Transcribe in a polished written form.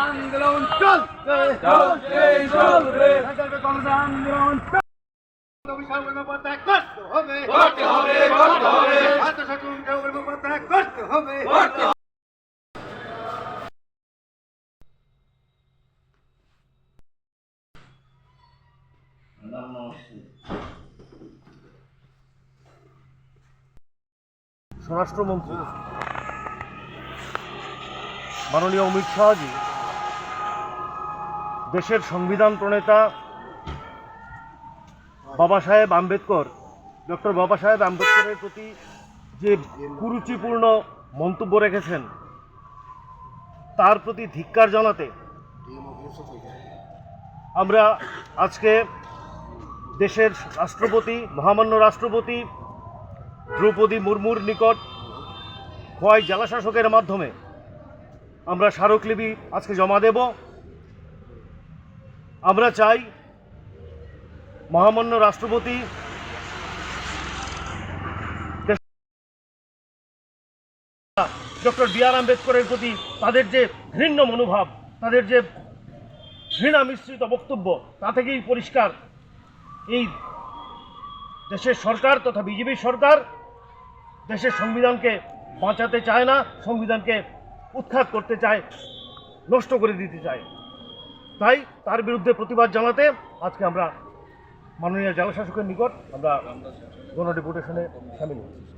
আন্দোলন চলবে চলবে আন্দোলন করতে হবে করতে হবে করতে হবে করতে হবে। স্বরাষ্ট্রমন্ত্রী মাননীয় অমিত শাহজি দেশের সংবিধান প্রণেতা বাবা সাহেব আম্বেদকর, ডক্টর বাবা সাহেব আম্বেদকরের প্রতি যে কুরুচিপূর্ণ মন্তব্য রেখেছেন তার প্রতি ধিক্কার জানাতে আমরা আজকে দেশের রাষ্ট্রপতি, মহামান্য রাষ্ট্রপতি দ্রৌপদী মুর্মুর নিকট খোয়াই জেলাশাসকের মাধ্যমে আমরা স্মারকলিপি আজকে জমা দেব। আমরা চাই মহামান্য রাষ্ট্রপতি ডক্টর বি আর আম্বেদকরের প্রতি তাদের যে ঘৃণ্য মনোভাব, তাদের যে ঘৃণা মিশ্রিত বক্তব্য, তা থেকেই পরিষ্কার এই দেশের সরকার তথা বিজেপি সরকার দেশের সংবিধানকে বাঁচাতে চায় না, সংবিধানকে উৎখাত করতে চায়, নষ্ট করে দিতে চায়। তাই তার বিরুদ্ধে প্রতিবাদ জানাতে আজকে আমরা মাননীয় জেলাশাসকের নিকট আমরা গণডেপুটেশনে সামিল হয়েছি।